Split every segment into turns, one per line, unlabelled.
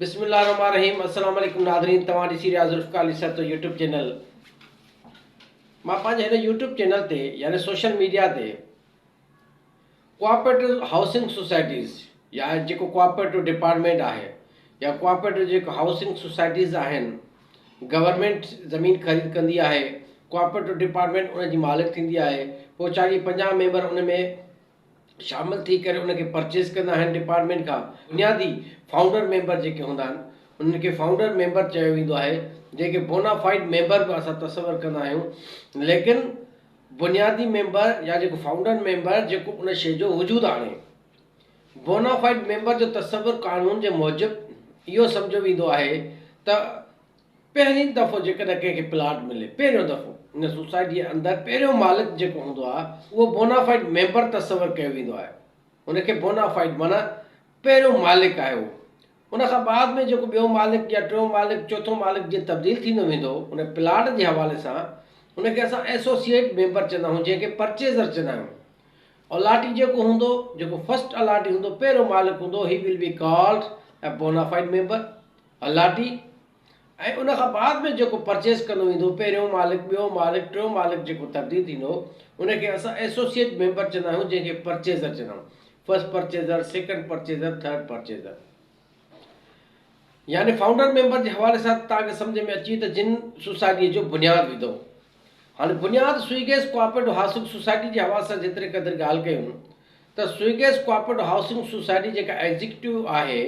बिस्मिल्लाहिर्रहमानिर्रहीम। अस्सलाम वालेकुम नाज़रीन, तव्हां ॾिसी रहिया ज़ुल्फ़िकार अली सर तो यूट्यूब चैनल। मां पंहिंजे हिन यूट्यूब चैनल ते यानी सोशल मीडिया ते कोऑपरेटिव हाउसिंग सोसाइटीज़ या जेको कोऑपरेटिव डिपार्टमेंट आहे या कोऑपरेटिव जेको हाउसिंग सोसाइटीज़ आहिनि, गवर्नमेंट ज़मीन ख़रीद कंदी आहे, कोऑपरेटिव डिपार्टमेंट उन जी मालिक थींदी आहे, पोइ 40-50 मेंबर उन में शामिल थी करे उनखे परचेस कंदा आहिनि डिपार्टमेंट खां। बुनियादी फाउंडर मेंबर जेके हूंदा आहिनि उनखे फाउंडर मेंबर चयो वेंदो आहे, जेके बोनाफाइड मेंबर बि असां तस्वर कंदा आहियूं। लेकिन बुनियादी मेंबर या जेको फाउंडर मेंबर जेको उन शइ जो वजूदु आणे, बोनाफाइड मेंबर जो तस्वर कानून जे मूजिबि इहो सम्झो वेंदो आहे त पहिरीं दफ़ो जेकॾहिं कंहिंखे प्लाट मिले, पहिरियों दफ़ो इन सोसाइटी जे अंदरि पहिरियों मालिक जेको हूंदो आहे उहो बोनाफाइड मेंबर तस्वर कयो वेंदो आहे। उनखे बोनाफाइड माना पहिरियों मालिक आहे उहो। उनखां बाद में जेको ॿियो मालिक या टियों मालिक चोथों मालिक जीअं तब्दील थींदो वेंदो उन प्लाट जे हवाले सां, उनखे असां एसोसिएट मेंबर चवंदा आहियूं, जंहिंखे परचेज़र चवंदा आहियूं। अलाटी जेको हूंदो, जेको फर्स्ट अलाटी हूंदो, पहिरियों मालिक हूंदो, he will be called a bona fide member, allottee. ऐं उनखां बाद में जेको परचेस कंदो वेंदो, पहिरियों मालिक, ॿियो मालिक, टियों मालिक जेको तब्दील थींदो, उनखे असां एसोसिएट मेंबर चवंदा आहियूं, जंहिंखे परचेज़र चवंदा आहियूं। First purchaser, second purchaser, third purchaser. यानी फाउंडर मेंबर जे हवाले सां तव्हांखे सम्झ में अची त जिन सोसाइटीअ जो बुनियादु विधो। हाणे बुनियादु स्विगेस कोऑपरेटिव हाउसिंग सोसाइटी जे हवाले सां जेतिरे क़दुरु ॻाल्हि कयूं त स्विगेस कोऑपरेटिव हाउसिंग सोसाइटी जेका एग्जीक्यूटिव आहे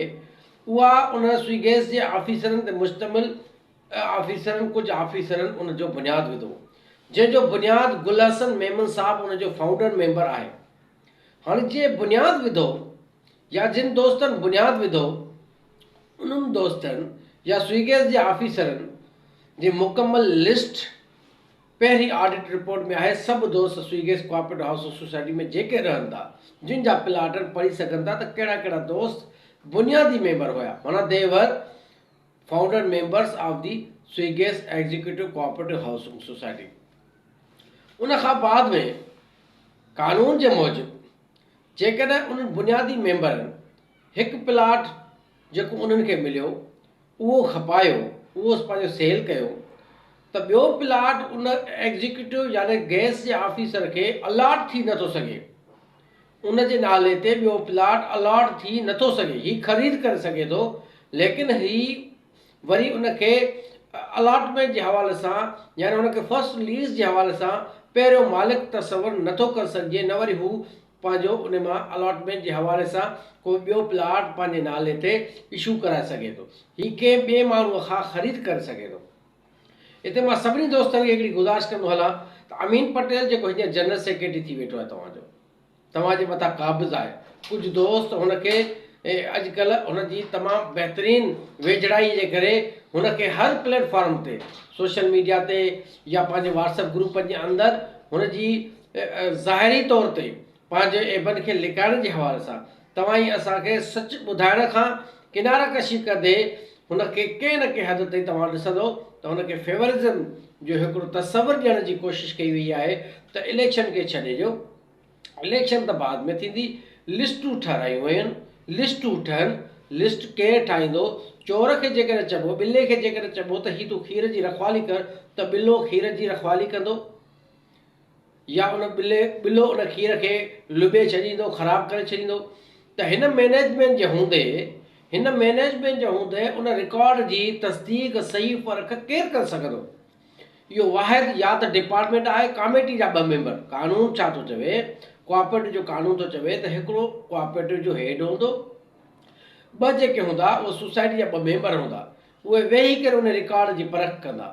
उहा उन स्विगेस जे ऑफिसरनि ते मुश्तमिल ऑफिसरनि, कुझु ऑफिसरनि उनजो बुनियादु विधो, जंहिंजो बुनियादु गुल हसन मेमन साहब उनजो फाउंडर मेंबर आहे। हाणे जीअं बुनियादु विधो या जिन दोस्तनि बुनियादु विधो उन्हनि दोस्तनि या स्विगेस जे ऑफिसरनि जी मुकमल लिस्ट पहिरीं ऑडिट रिपोर्ट में आहे। सभु दोस्त स्विगेस कोऑपरेटिव हाउसिंग सोसाइटी में जेके रहनि था, जिन जा प्लाट पढ़ी सघनि था त कहिड़ा कहिड़ा दोस्त बुनियादी मेंबर हुया, माना देवर फाउंडर मेंबर्स ऑफ दी स्विगेस एग्जीक्यूटिव कोऑपरेटिव हाउसिंग सोसाइटी। उनखां बाद में कानून जे मूजिबि जेकॾहिं उन्हनि बुनियादी मेंबरनि हिकु प्लाट जेको उन्हनि खे मिलियो उहो खपायो, उहो पंहिंजो सेल कयो, त ॿियो प्लाट उन एग्जीक्यूटिव यानी गैस जे ऑफिसर खे अलॉट थी नथो सघे। उन जे नाले ते ॿियो प्लाट अलॉट थी नथो सघे। ही ख़रीद करे सघे थो, लेकिन ही वरी उनखे अलॉटमेंट जे हवाले सां यानी उनखे फर्स्ट लीज़ जे हवाले सां पहिरियों मालिक तस्वर नथो करे सघिजे, न वरी हू पंहिंजो उन मां अलॉटमेंट जे हवाले सां कोई ॿियो प्लाट पंहिंजे नाले ते इशू कराए सघे थो। ही कंहिं ॿिए माण्हूअ खां ख़रीद करे सघे थो। हिते मां सभिनी दोस्तनि खे हिकिड़ी गुज़ारिश कंदो हलां त अमीन पटेल जेको हींअर जनरल सेक्रेटरी थी वेठो आहे तव्हांजो, तव्हांजे मथां क़ाबिज़ आहे। कुझु दोस्त हुनखे अॼुकल्ह हुनजी तमामु बहितरीन वेझड़ाई जे करे हुनखे हर प्लेटफॉर्म ते, सोशल मीडिया ते या पंहिंजे व्हाट्सएप ग्रुपनि जे अंदरि हुनजी ज़ाहिरी तौर ते पंहिंजे एबनि खे लिकाइण जे हवाले सां तव्हां ई असांखे सच ॿुधाइण खां किनारा कशी कंदे हुनखे कंहिं न कंहिं हद ताईं तव्हां ॾिसंदो त हुनखे फेवरिज़म जो हिकिड़ो तस्वर ॾियण जी कोशिशि कई वई आहे त इलेक्शन खे छॾे ॾियो, इलेक्शन त बाद में थींदी, लिस्टूं ठारायूं वयूं आहिनि, लिस्टूं ठहनि, लिस्ट केरु ठाहींदो। चोर खे जेकॾहिं चइबो, ॿिले खे जेकॾहिं चइबो त हीअ तूं खीर जी रखवाली कर, त ॿिलो खीर जी रखवाली कंदो या उन ॿिलो उन खीर खे लुॿे छॾींदो, ख़राबु करे छॾींदो। त हिन मैनेजमेंट जे हूंदे उन रिकॉर्ड जी तस्दीक सही फ़र्क़ केरु करे सघंदो? इहो वाहिद या त डिपार्टमेंट आहे, कमेटी जा 2 मेंबर। कानून छा थो चवे, कोऑपरेटिव जो कानून थो चवे त हिकिड़ो कोऑपरेटिव जो हेड हूंदो, 2 जेके हूंदा उहे सोसाइटी जा 2 मेंबर हूंदा, उहे वेही करे उन रिकॉर्ड जी परख कंदा,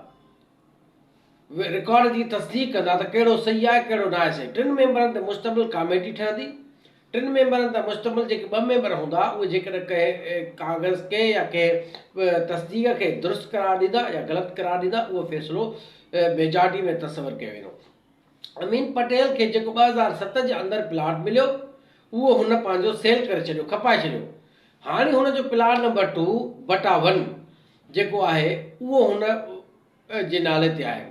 रिकॉर्ड जी तस्दीक कंदा त कहिड़ो सही आहे कहिड़ो न आहे सही। 3 मेंबरनि ते मुश्तमिल कमेटी ठहंदी। 3 मेंबरनि ते मुश्तमिल जेके 2 मेंबर हूंदा उहे जेकॾहिं कंहिं कागज़ खे या कंहिं तस्दीक खे दुरुस्त करार ॾींदा या ग़लति करार ॾींदा, उहो फ़ैसिलो मेजॉरिटी में तस्वर कयो वेंदो। अमीन पटेल खे जेको 2007 जे अंदरि प्लाट मिलियो उहो हुन पंहिंजो सेल करे छॾियो, खपाए छॾियो। हाणे हुनजो प्लाट नंबर 2/1 जेको आहे उहो हुन जे नाले ते आहे।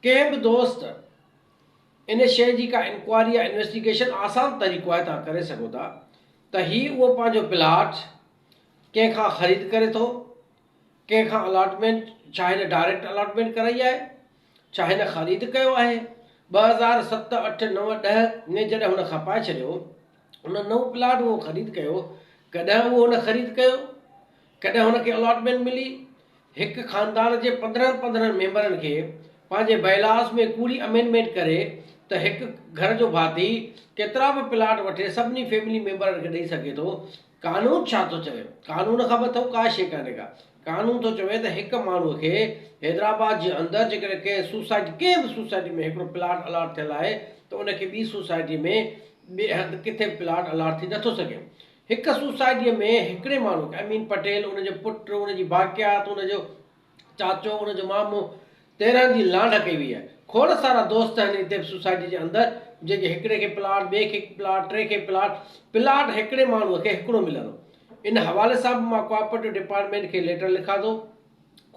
कंहिं बि दोस्त इन शइ जी का इंक्वायरी या इन्वेस्टिगेशन आसान तरीक़ो आहे, तव्हां करे सघो था त ही उहो पंहिंजो प्लाट कंहिंखां ख़रीद करे थो, कंहिंखां अलॉटमेंट चाहे न डायरेक्ट अलॉटमेंट कराई आहे, चाहे न ख़रीद कयो आहे। 2007, 8, 9, 10 में जॾहिं हुन खां पाए छॾियो, हुन नओं प्लाट उहो ख़रीद कयो, कॾहिं उहो हुन ख़रीद कयो, कॾहिं हुनखे अलॉटमेंट मिली। हिकु ख़ानदान जे 15 मेंबरनि खे पंहिंजे बैलास में कूड़ी अमेंडमेंट करे त हिकु घर जो भाती केतिरा बि प्लाट वठे सभिनी फैमिली मेंबरनि खे ॾेई सघे थो। कानून छा थो चवे? कानून खां मथां का शइ कान्हे का। कानून थो चवे त हिकु माण्हूअ खे हैदराबाद जे अंदरि जेकॾहिं कंहिं सोसाइटी, कंहिं बि सोसाइटी में हिकिड़ो प्लाट अलॉट थियल आहे त उनखे ॿी सोसाइटी में ॿिए हंधि किथे प्लाट अलॉट थी नथो सघे। हिकु सोसाइटीअ में हिकिड़े माण्हू खे, अमीन पटेल, उनजो पुटु, उनजी बाक़ियात, उनजो चाचो, उनजो मामो, 13 जी लांढ कई हुई आहे। खोड़ सारा दोस्त आहिनि हिते सोसाइटी जे अंदरि जेके हिकिड़े खे प्लाट, ॿिए खे प्लाट, टे खे प्लाट हिकिड़े माण्हूअ खे हिकिड़ो मिलंदो। इन हवाले सां बि मां कोऑपरेटिव डिपार्टमेंट खे लेटर लिखां थो।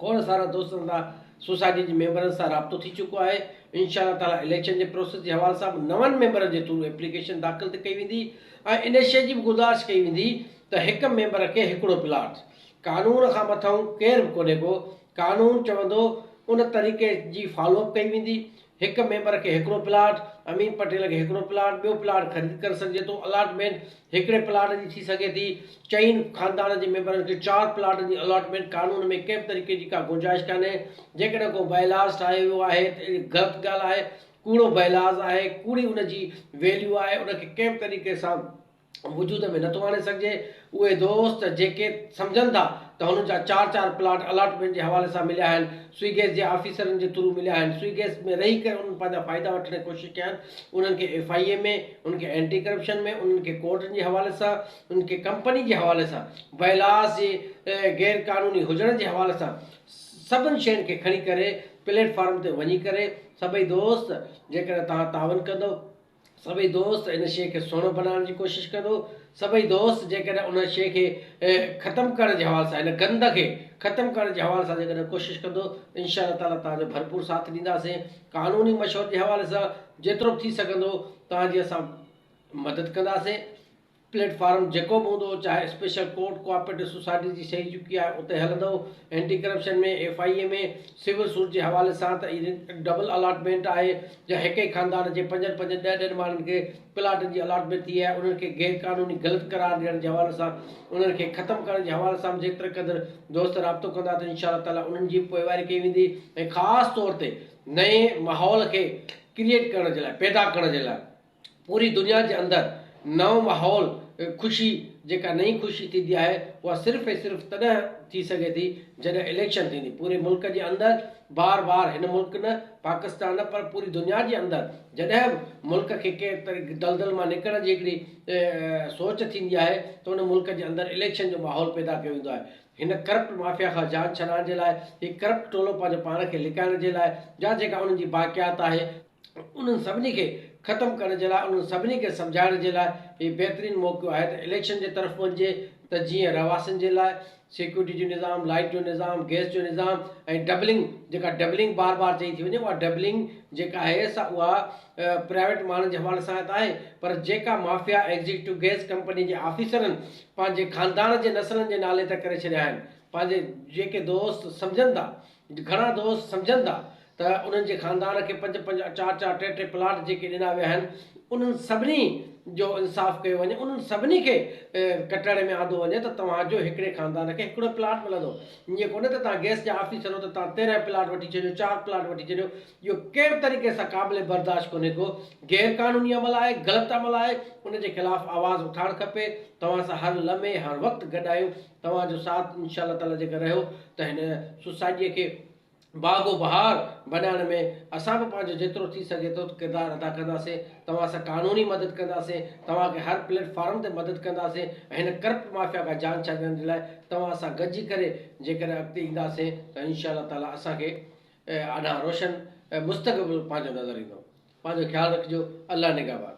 खोड़ सारा दोस्तनि सां, सोसाइटी जे मेंबरनि सां राब्तो थी चुको आहे। इंशाअल्लाह ताला इलेक्शन जे प्रोसेस जे हवाले सां 9 मेंबरनि जे थ्रू एप्लीकेशन दाख़िल कई वेंदी ऐं इन शइ जी बि गुज़ारिश कई वेंदी त हिकु मेंबर खे हिकिड़ो प्लाट। कानून खां मथां केरु बि कोन्हे को। कानून चवंदो उन तरीक़े जी फॉलोअप कई वेंदी। हिकु मेंबर खे हिकिड़ो प्लाट, अमीन पटेल खे हिकिड़ो प्लाट, ॿियो प्लाट ख़रीद करे सघिजे थो। अलॉटमेंट हिकिड़े प्लाट जी थी सघे थी। चइनि ख़ानदान जे मेंबरनि खे 4 प्लाट जी अलॉटमेंट। कानून में कंहिं बि तरीक़े जी का गुंजाइश कान्हे। जेकॾहिं को बैलास ठाहे वियो आहे त ग़लति ॻाल्हि आहे, कूड़ो बैलास आहे, कूड़ी उनजी वैल्यू आहे, उनखे कंहिं बि तरीक़े सां वजूद में नथो आणे सघिजे। उहे दोस्त जेके सम्झनि था त हुननि जा 4 प्लाट अलॉटमेंट जे हवाले सां मिलिया आहिनि, स्विगेस जे ऑफिसरनि जे थ्रू मिलिया आहिनि, स्विगेस में रही करे उन्हनि पंहिंजा फ़ाइदा वठण जी कोशिशि कया आहिनि। उन्हनि खे FIA में, उन्हनि खे एंटी करप्शन में, उन्हनि खे कोर्टनि जे हवाले सां, उन्हनि खे कंपनी जे हवाले सां, बैलास जे गैर क़ानूनी हुजण जे हवाले सां सभिनि शयुनि खे खणी करे प्लेटफॉर्म ते वञी करे सभई दोस्त जेकॾहिं तव्हां तावन कंदो, सभई दोस्त इन शइ खे सुहिणो बनाइण जी कोशिशि कंदो, सभई दोस्त जेकॾहिं उन शइ खे ख़तमु करण जे हवाले सां, इन गंद खे ख़तमु करण जे हवाले सां जेकॾहिं कोशिशि कंदो, इंशाअल्लाह ताला तव्हांजो भरपूर साथ ॾींदासीं। कानूनी मशवरे जे हवाले सां जेतिरो बि थी सघंदो तव्हांजी असां मदद कंदासीं। प्लेटफॉर्म जेको बि हूंदो, चाहे स्पेशल कोर्ट कोऑपरेटिव सोसाइटी जी ठही चुकी आहे उते हलंदो, एंटी करप्शन में, FIA में, सिविल सूट जे हवाले सां त डबल अलॉटमेंट आहे या हिक ई ख़ानदान जे 5 10 माण्हुनि खे प्लाटनि जी अलॉटमेंट थी आहे, उन्हनि खे गैर क़ानूनी ग़लति करार ॾियण जे हवाले सां, उन्हनि खे ख़तमु करण जे हवाले सां जेतिरे क़दुरु दोस्त राब्तो कंदा त इंशाअल्लाह ताला उन्हनि जी पोइवारी कई वेंदी। ऐं ख़ासि तौर ते नए माहौल खे क्रिएट करण जे लाइ, पैदा करण जे लाइ पूरी दुनिया जे अंदरि नओं माहौल, ख़ुशी, जेका नई ख़ुशी थींदी आहे उहा सिर्फ़ु ऐं सिर्फ़ु तॾहिं थी सघे थी जॾहिं इलेक्शन थींदी। पूरे मुल्क जे अंदरि बार हिन मुल्क न, पाकिस्तान न, पर पूरी दुनिया जे अंदरि जॾहिं बि मुल्क खे कंहिं तरीक़े दलदल मां निकिरण जी हिकिड़ी सोच थींदी आहे त उन मुल्क जे अंदरि इलेक्शन जो माहौल पैदा कयो वेंदो आहे। हिन करप्ट माफ़िया खां जान छॾाइण जे लाइ, हीउ करप्ट टोलो पंहिंजे पाण खे लिकाइण जे लाइ, या जेका उन्हनि जी बाक़ियात आहे उन्हनि सभिनी खे ख़तमु करण जे लाइ, उन्हनि सभिनी खे सम्झाइण जे लाइ हीउ बहितरीनु मौक़ो आहे त इलेक्शन जे तरफ़ वञिजे। त जीअं रहवासियुनि जे लाइ सिक्योरिटी जो निज़ाम, लाइट जो निज़ाम, गैस जो निज़ाम ऐं डबलिंग, जेका डबलिंग बार चई थी वञे, उहा डबलिंग जेका आहे सा उहा प्राइवेट माण्हुनि जे हवाले सां त आहे, पर जेका माफ़िया एग्जीक्यूटिव गैस कंपनी जे ऑफिसरनि पंहिंजे ख़ानदान जे नसलनि जे नाले ते करे छॾिया आहिनि। पंहिंजे जेके दोस्त सम्झनि था, घणा दोस्त सम्झनि था त उन्हनि जे ख़ानदान खे 5 4 3 प्लाट जेके ॾिना विया आहिनि, उन्हनि सभिनी जो इंसाफ़ कयो वञे, उन्हनि सभिनी खे कटड़े में आंदो वञे त तव्हांजो हिकिड़े ख़ानदान खे हिकिड़ो प्लाट मिलंदो। ईअं कोन्हे त तव्हां गैस जा ऑफिसर हो त तव्हां 13 प्लाट वठी छॾियो, 4 प्लाट वठी छॾियो। इहो कंहिं बि तरीक़े सां क़ाबिल बर्दाश्त कोन्हे को। गैर क़ानूनी अमल आहे, ग़लति अमल आहे, उनजे ख़िलाफ़ु आवाज़ु उठाइणु खपे। तव्हां सां हर लम्हे हर वक़्तु गॾु आहियूं। तव्हांजो साथ इंशाअल्लाह ताला जेकर रहियो त हिन सोसाइटीअ खे बागो बहार बनाइण में असां बि पंहिंजो जेतिरो थी सघे थो किरदारु अदा कंदासीं। तव्हां सां कानूनी मदद कंदासीं, तव्हांखे हर प्लेटफॉर्म ते मदद कंदासीं ऐं हिन करप्ट माफ़िया खां जान छॾण जे लाइ तव्हां सां गॾिजी करे जेकॾहिं अॻिते ईंदासीं त इंशाअल्लाह ताला असांखे अञा रोशन मुस्तक़बिल पंहिंजो नज़र ईंदो। पंहिंजो ख़्यालु रखिजो। अल्लाह निगहबान।